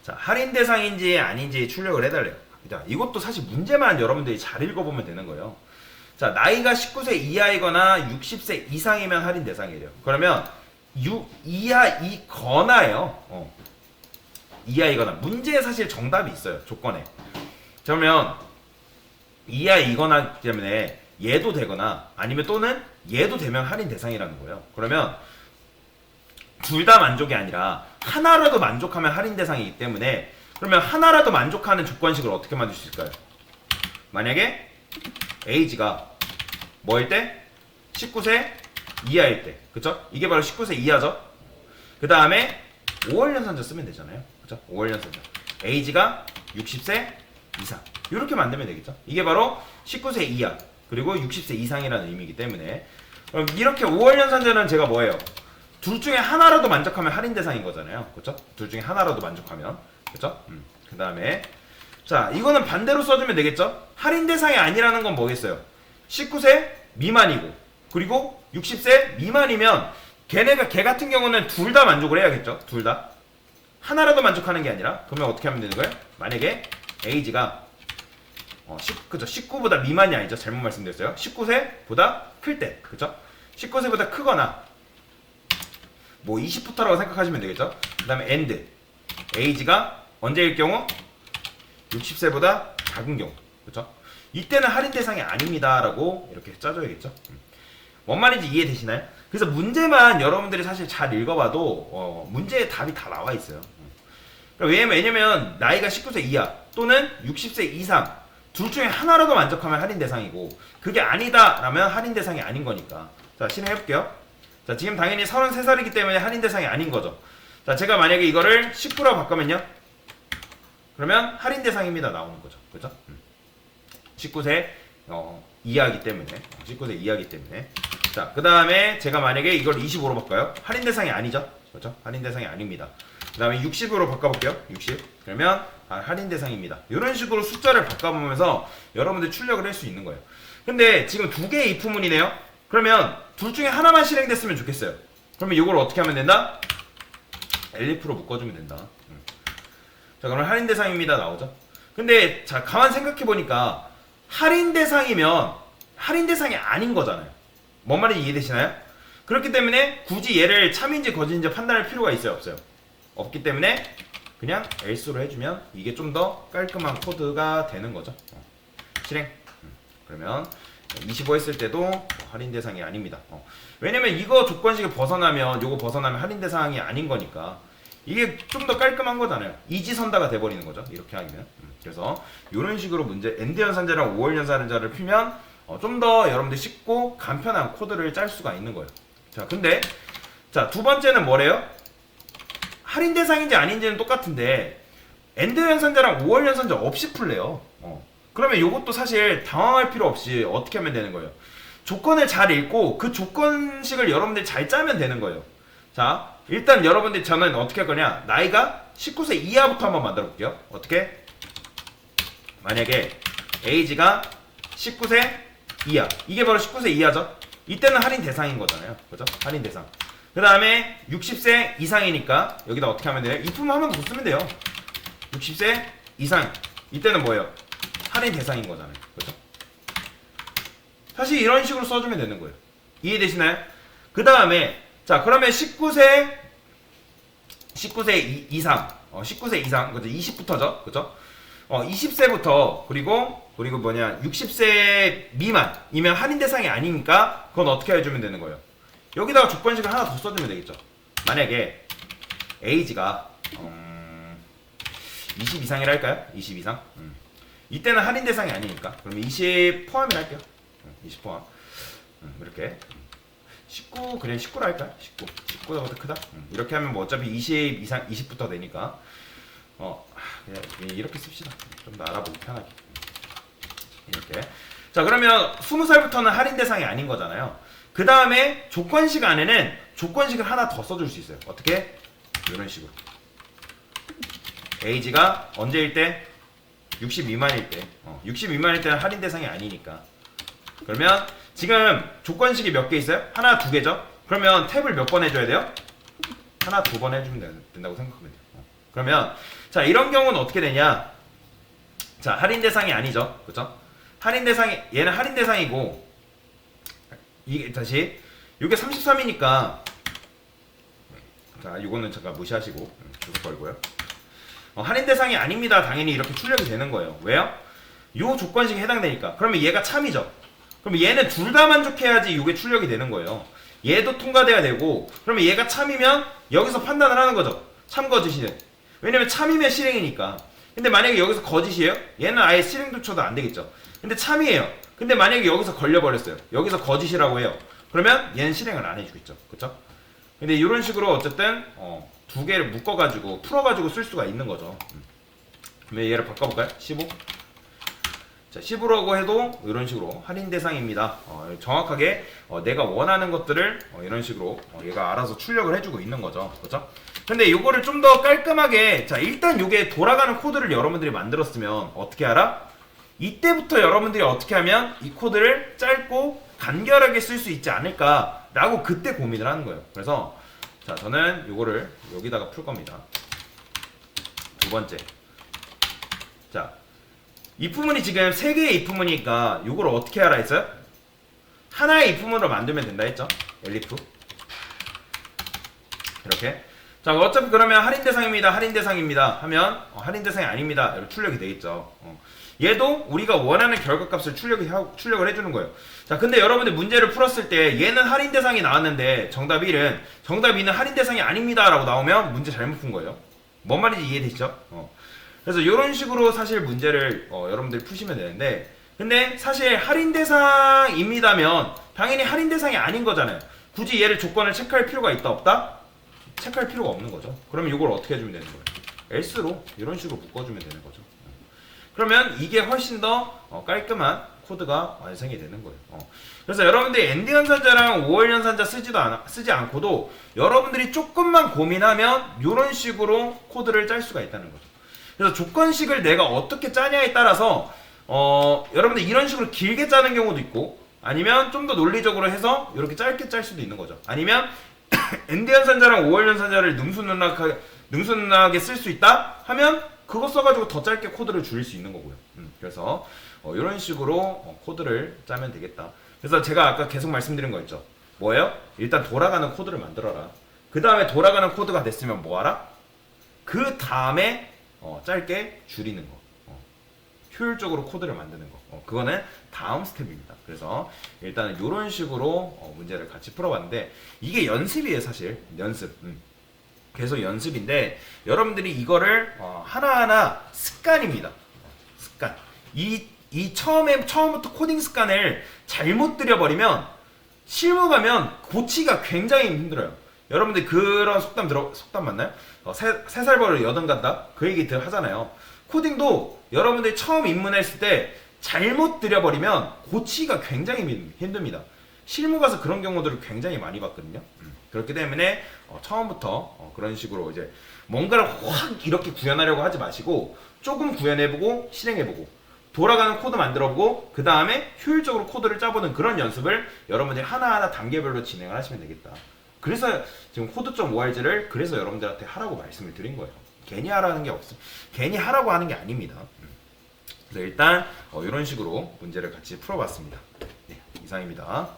자, 할인 대상인지 아닌지 출력을 해달래요. 자, 이것도 사실 문제만 여러분들이 잘 읽어보면 되는 거예요. 자, 나이가 19세 이하이거나 60세 이상이면 할인 대상이래요. 그러면 이하이거나예요. 이하이거나. 문제에 사실 정답이 있어요. 조건에. 그러면 이하이거나 때문에 얘도 되거나 아니면 또는 얘도 되면 할인 대상이라는 거예요. 그러면 둘 다 만족이 아니라 하나라도 만족하면 할인 대상이기 때문에 그러면 하나라도 만족하는 조건식을 어떻게 만들 수 있을까요? 만약에 에이지가 뭐일 때? 19세 이하일 때. 그쵸? 이게 바로 19세 이하죠? 그 다음에 5월 연산자 쓰면 되잖아요. 그쵸? 5월 연산자. 에이지가 60세 이상. 이렇게 만들면 되겠죠? 이게 바로 19세 이하 그리고 60세 이상이라는 의미이기 때문에 그럼 이렇게 5월 연산자는 제가 뭐예요? 둘 중에 하나라도 만족하면 할인 대상인 거잖아요. 그쵸? 둘 중에 하나라도 만족하면. 그쵸? 그 다음에 자, 이거는 반대로 써주면 되겠죠? 할인 대상이 아니라는 건 뭐겠어요? 19세 미만이고 그리고 60세 미만이면 걔 같은 경우는 둘 다 만족을 해야겠죠? 둘 다. 하나라도 만족하는 게 아니라 그러면 어떻게 하면 되는 거예요? 만약에 에이지가 그죠? 19보다 미만이 아니죠? 잘못 말씀드렸어요. 19세보다 클 때. 그죠? 19세보다 크거나 뭐 20부터라고 생각하시면 되겠죠? 그 다음에 엔드 에이지가 언제일 경우 60세보다 작은 경우 그렇죠? 이때는 할인 대상이 아닙니다 라고 이렇게 짜줘야겠죠. 뭔 말인지 이해되시나요? 그래서 문제만 여러분들이 사실 잘 읽어봐도 문제에 답이 다 나와 있어요. 왜냐면 나이가 19세 이하 또는 60세 이상 둘 중에 하나라도 만족하면 할인 대상이고 그게 아니다 라면 할인 대상이 아닌 거니까. 자, 실행해볼게요. 자, 지금 당연히 33살이기 때문에 할인 대상이 아닌 거죠. 자, 제가 만약에 이거를 19라고 바꾸면요. 그러면 할인 대상입니다 나오는 거죠. 그죠? 19세 이하이기 때문에 19세 이하이기 때문에 자, 그 다음에 제가 만약에 이걸 25로 바꿔요. 할인 대상이 아니죠. 그렇죠? 할인 대상이 아닙니다. 그 다음에 60으로 바꿔볼게요. 60 그러면 할인 대상입니다. 이런 식으로 숫자를 바꿔보면서 여러분들 출력을 할 수 있는 거예요. 근데 지금 두 개의 if문이네요. 그러면 둘 중에 하나만 실행됐으면 좋겠어요. 그러면 이걸 어떻게 하면 된다? elif로 묶어주면 된다. 자, 그러면 할인 대상입니다 나오죠. 근데 자, 가만 생각해보니까 할인 대상이면 할인 대상이 아닌 거잖아요. 뭔 말인지 이해되시나요? 그렇기 때문에 굳이 얘를 참인지 거짓인지 판단할 필요가 있어요 없어요? 없기 때문에 그냥 else로 해주면 이게 좀 더 깔끔한 코드가 되는 거죠. 실행. 그러면 25 했을 때도 할인 대상이 아닙니다. 왜냐면 이거 조건식을 벗어나면 요거 벗어나면 할인 대상이 아닌 거니까 이게 좀 더 깔끔한 거잖아요. 이지선다가 돼버리는 거죠. 이렇게 하면. 그래서 이런 식으로 문제 엔드 연산자랑 5월 연산자를 풀면 좀 더 여러분들 쉽고 간편한 코드를 짤 수가 있는 거예요. 자, 근데 자, 두 번째는 뭐래요? 할인 대상인지 아닌지는 똑같은데 엔드 연산자랑 5월 연산자 없이 풀래요. 그러면 이것도 사실 당황할 필요 없이 어떻게 하면 되는 거예요? 조건을 잘 읽고 그 조건식을 여러분들이 잘 짜면 되는 거예요. 자, 일단 여러분들 저는 어떻게 할 거냐? 나이가 19세 이하부터 한번 만들어 볼게요. 어떻게? 만약에 에이지가 19세 이하. 이게 바로 19세 이하죠? 이때는 할인 대상인 거잖아요. 그죠? 할인 대상. 그 다음에 60세 이상이니까 여기다 어떻게 하면 돼요? if만 하면 더 쓰면 돼요. 60세 이상. 이때는 뭐예요? 할인 대상인 거잖아요. 그죠? 사실 이런 식으로 써주면 되는 거예요. 이해되시나요? 그 다음에 자, 그러면 19세 이상 19세 이상 그죠? 20부터죠. 그죠? 20세부터 그리고 60세 미만이면 할인 대상이 아니니까 그건 어떻게 해주면 되는 거예요? 여기다가 조건식을 하나 더 써주면 되겠죠. 만약에 에이지가 20 이상이라 할까요? 20 이상? 이때는 할인 대상이 아니니까 그러면 20 포함이라 할게요. 20 포함. 이렇게 19 그냥 19라 할까요? 19보다 크다. 이렇게 하면 뭐 어차피 20 이상 20부터 되니까 그냥 이렇게 씁시다. 좀 더 알아보기 편하게. 이렇게. 자, 그러면 20살부터는 할인 대상이 아닌 거잖아요. 그 다음에 조건식 안에는 조건식을 하나 더 써줄 수 있어요. 어떻게? 이런 식으로. 에이지가 언제일 때? 60 미만일 때. 60 미만일 때는 할인 대상이 아니니까. 그러면 지금 조건식이 몇 개 있어요? 하나, 두 개죠? 그러면 탭을 몇 번 해줘야 돼요? 하나, 두 번 해주면 된다고 생각하면 돼요. 그러면 자 이런 경우는 어떻게 되냐? 자 할인 대상이 아니죠, 그렇죠? 할인 대상이 얘는 할인 대상이고 이게 다시 이게 33이니까 자 이거는 잠깐 무시하시고 계속 걸고요. 할인 대상이 아닙니다. 당연히 이렇게 출력이 되는 거예요. 왜요? 요 조건식에 해당되니까. 그러면 얘가 참이죠. 그럼 얘는 둘 다 만족해야지 이게 출력이 되는 거예요. 얘도 통과돼야 되고, 그러면 얘가 참이면 여기서 판단을 하는 거죠. 참 거짓이든. 왜냐면 참이면 실행이니까. 근데 만약에 여기서 거짓이에요? 얘는 아예 실행조차도 안 되겠죠. 근데 참이에요. 근데 만약에 여기서 걸려버렸어요. 여기서 거짓이라고 해요. 그러면 얘는 실행을 안 해주겠죠. 그쵸? 근데 이런 식으로 어쨌든 두 개를 묶어가지고 풀어가지고 쓸 수가 있는 거죠. 그러면 얘를 바꿔볼까요? 15. 자, 15라고 해도 이런 식으로 할인 대상입니다. 정확하게 내가 원하는 것들을 이런 식으로 얘가 알아서 출력을 해주고 있는 거죠. 그렇죠? 근데 이거를 좀 더 깔끔하게 자 일단 이게 돌아가는 코드를 여러분들이 만들었으면 어떻게 알아? 이때부터 여러분들이 어떻게 하면 이 코드를 짧고 간결하게 쓸 수 있지 않을까라고 그때 고민을 하는 거예요. 그래서 자 저는 이거를 여기다가 풀 겁니다. 두 번째. 자 if문이 지금 3개의 if문이니까 이걸 어떻게 하라 했어요? 하나의 if문으로 만들면 된다 했죠? elif 이렇게. 자 어차피 그러면 할인 대상입니다. 할인 대상입니다 하면 할인 대상이 아닙니다. 이렇게 출력이 되겠죠. 얘도 우리가 원하는 결과값을 출력을 해주는 거예요. 자 근데 여러분들 문제를 풀었을 때 얘는 할인 대상이 나왔는데 정답 1은 정답 2는 할인 대상이 아닙니다 라고 나오면 문제 잘못 푼 거예요. 뭔 말인지 이해되시죠? 그래서 이런 식으로 사실 문제를 여러분들이 푸시면 되는데, 근데 사실 할인 대상입니다면 당연히 할인 대상이 아닌 거잖아요. 굳이 얘를 조건을 체크할 필요가 있다 없다? 체크할 필요가 없는 거죠. 그러면 이걸 어떻게 해주면 되는 거예요? else로 이런 식으로 묶어주면 되는 거죠. 그러면 이게 훨씬 더 깔끔한 코드가 완성이 되는 거예요. 그래서 여러분들이 엔드 연산자랑 5월 연산자 쓰지 않고도 여러분들이 조금만 고민하면 이런 식으로 코드를 짤 수가 있다는 거죠. 그래서 조건식을 내가 어떻게 짜냐에 따라서 여러분들 이런 식으로 길게 짜는 경우도 있고, 아니면 좀 더 논리적으로 해서 이렇게 짧게 짤 수도 있는 거죠. 아니면 엔드 연산자랑 5월 연산자를 능수능란하게 쓸 수 있다 하면 그거 써가지고 더 짧게 코드를 줄일 수 있는 거고요. 그래서 이런 식으로 코드를 짜면 되겠다. 그래서 제가 아까 계속 말씀드린 거 있죠. 뭐예요? 일단 돌아가는 코드를 만들어라. 그 다음에 돌아가는 코드가 됐으면 뭐하라? 그 다음에 짧게 줄이는 거. 효율적으로 코드를 만드는 거. 그거는 다음 스텝입니다. 그래서 일단은 이런 식으로 문제를 같이 풀어봤는데, 이게 연습이에요. 사실 연습. 계속 연습인데 여러분들이 이거를 하나하나 습관입니다. 습관. 이 처음부터 코딩 습관을 잘못 들여버리면 실무 가면 고치기가 굉장히 힘들어요. 여러분들 그런 속담 맞나요? 세 살 버릇 여든 간다? 그 얘기들 하잖아요. 코딩도 여러분들이 처음 입문했을 때 잘못 들여버리면 고치기가 굉장히 힘듭니다. 실무 가서 그런 경우들을 굉장히 많이 봤거든요. 그렇기 때문에 처음부터 그런 식으로 이제 뭔가를 확 이렇게 구현하려고 하지 마시고 조금 구현해보고 실행해보고 돌아가는 코드 만들어보고 그 다음에 효율적으로 코드를 짜보는 그런 연습을 여러분들이 하나하나 단계별로 진행을 하시면 되겠다. 그래서 지금 코드.org를 그래서 여러분들한테 하라고 말씀을 드린 거예요. 괜히 하라는 게 없어. 괜히 하라고 하는 게 아닙니다. 그래서 일단 이런 식으로 문제를 같이 풀어봤습니다. 네, 이상입니다.